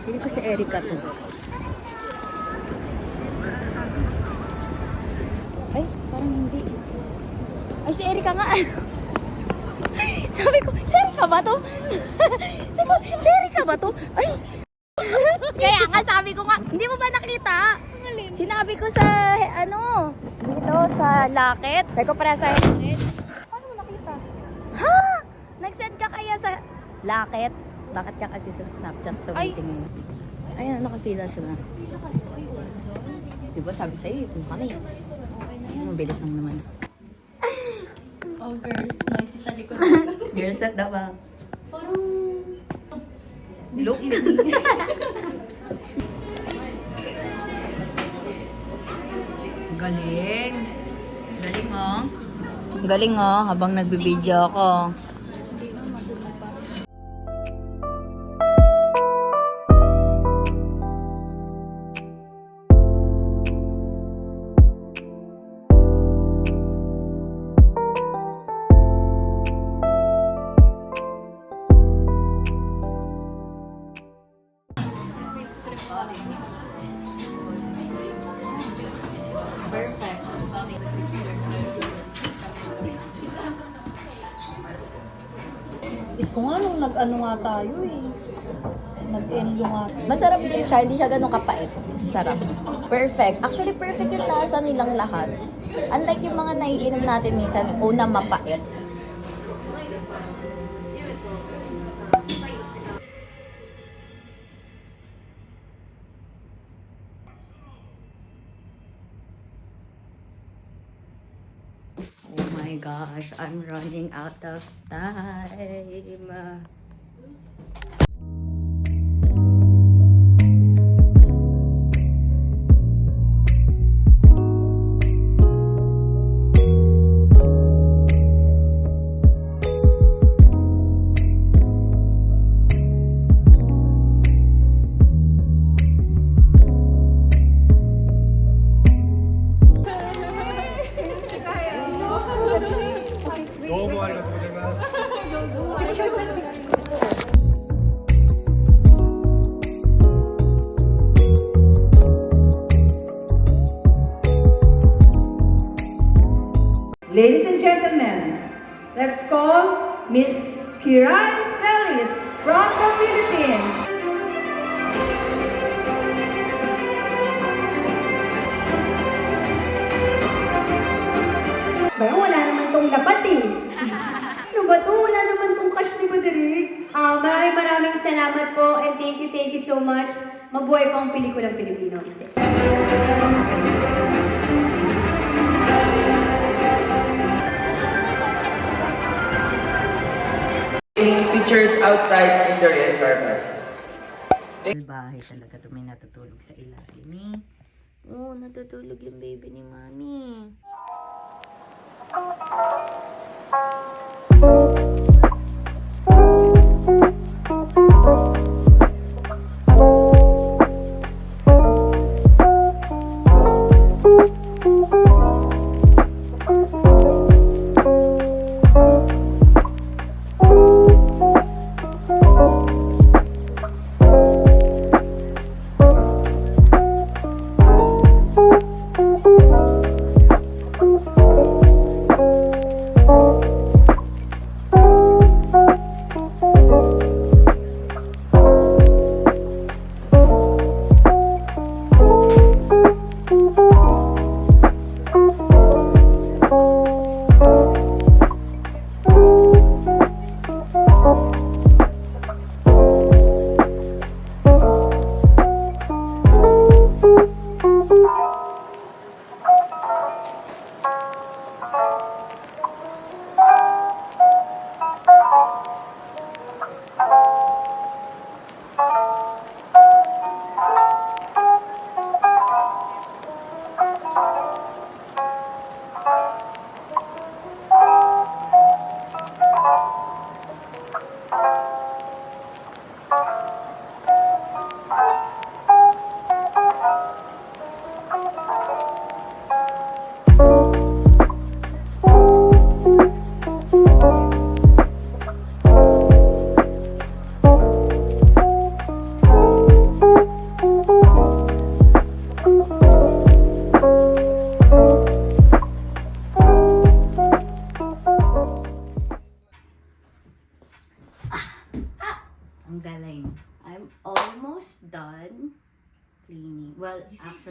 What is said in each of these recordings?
Feeling ko si Erica to. Ay, parang hindi. Ay, si Erica nga. Sabi ko, si Erica ba to? Sabi ko, si Erica ba to? Ay! Kaya nga, sabi ko nga, hindi mo ba nakita? Sinabi ko sa, dito sa locket. Sabi ko para sa locket. Paano mo nakita? Ha? Nag-send ka kaya sa locket? Bakit ka kasi sa Snapchat tumitingin? Ayun, nakafila sila. Diba sabi sa'yo, kung ka na yun. Mabilis lang naman. Oh, girls, noisy sa likod. Girls at the back. Parang... Look. Galing. Galing oh. Galing oh, habang nagbibideo ako. Perfect. Is ko nga nung nag-ano nga tayo eh. Nag-enlo nga tayo. Masarap din siya, hindi siya ganun kapait. Sarap. Perfect. Actually, perfect yung lasa nilang lahat. Unlike yung mga naiinom natin minsan, una mapait. Oh my gosh, I'm running out of time. Ladies and gentlemen, let's call Miss Kiray Celis from the Philippines. Parang wala naman tong lapat eh. Ano ba to? Wala naman tong cash ni Roderick. Maraming salamat po and thank you so much. Mabuhay po ang pelikulang Pilipino. Pictures outside in the red carpet. Bahay talaga ito, may natutulog sa ilalim eh. Oo, natutulog yung baby ni Mami.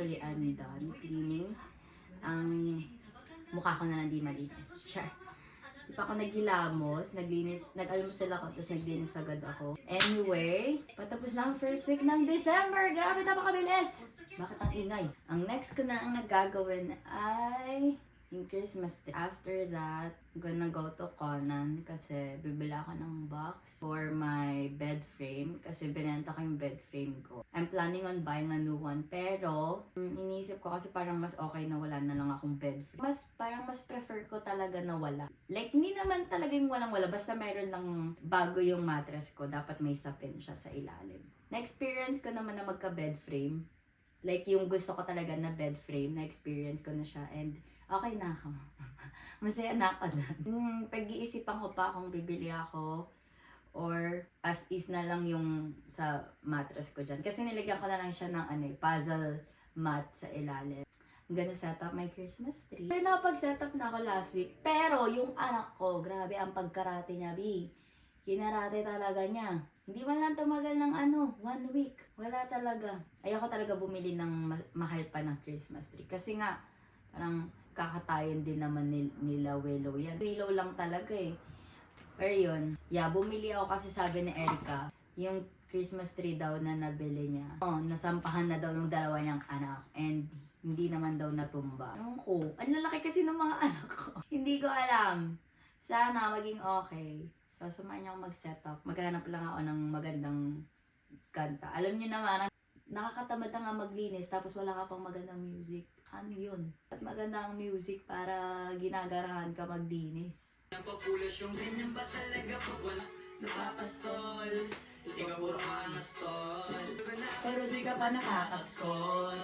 actually, I'm done cleaning. Ang mukha ko na lang di malinis. Char. Di pa ako naghilamos, nag-almusal ako, tapos naglinis agad ako. Anyway, patapos na ang first week ng December. Grabe, napakabilis! Bakit ang ingay? Ang next ko na ang nagagawin ay yung Christmas tree. After that, I'm gonna go to Conan kasi bibili ako ng box for my bed frame kasi binenta ko yung bed frame ko. I'm planning on buying a new one pero iniisip ko kasi parang mas okay na wala na lang akong bed frame. Mas prefer ko talaga na wala. Like, hindi naman talaga yung walang-wala. Basta meron lang bago yung mattress ko. Dapat may sapin siya sa ilalim. Na-experience ko naman na magka-bed frame. Like, yung gusto ko talaga na bed frame, na-experience ko na siya. And okay na ako. Masaya na ako na. Pag-iisipan ko pa kung bibili ako or as is na lang yung sa mattress ko dyan. Kasi nilagyan ko na lang siya ng puzzle mat sa ilalim. I'm gonna set up my Christmas tree. Pero nakapag-set up na ako last week. Pero yung anak ko, grabe ang pagkarate niya, B. Kinarate talaga niya. Hindi man lang tumagal ng 1 week. Wala talaga. Ayoko talaga bumili ng mahal pa ng Christmas tree. Kasi nga, parang kakatayan din naman nila Willow yan. Willow lang talaga eh. Pero yun, bumili ako kasi sabi ni Erica, yung Christmas tree daw na nabili niya. Nasampahan na daw yung dalawa niyang anak. And hindi naman daw natumba. Ewan ko, ang lalaki kasi ng mga anak ko. Hindi ko alam. Sana maging okay. So, sumayan niyo ako mag-set up. Maghanap lang ako ng magandang kanta. Alam niyo naman, nakakatamad na nga maglinis tapos wala ka pang magandang music. Ano yun? At maganda ang music para ginagarahan ka maglinis. Napapulas yung ganyan ba talaga pag wala napapastol? Ikaw puro angastol. Pero di ka pa nakakaskol.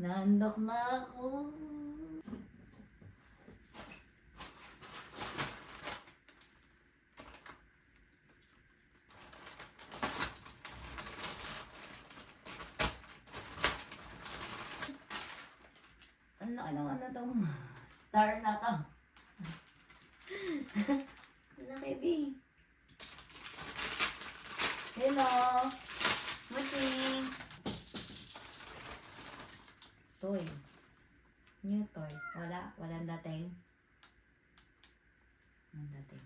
Nandok na ako. Ano to? Star na to. Laki, B. Hello. Muching. Toy. New toy. Walang dating. Walang dating.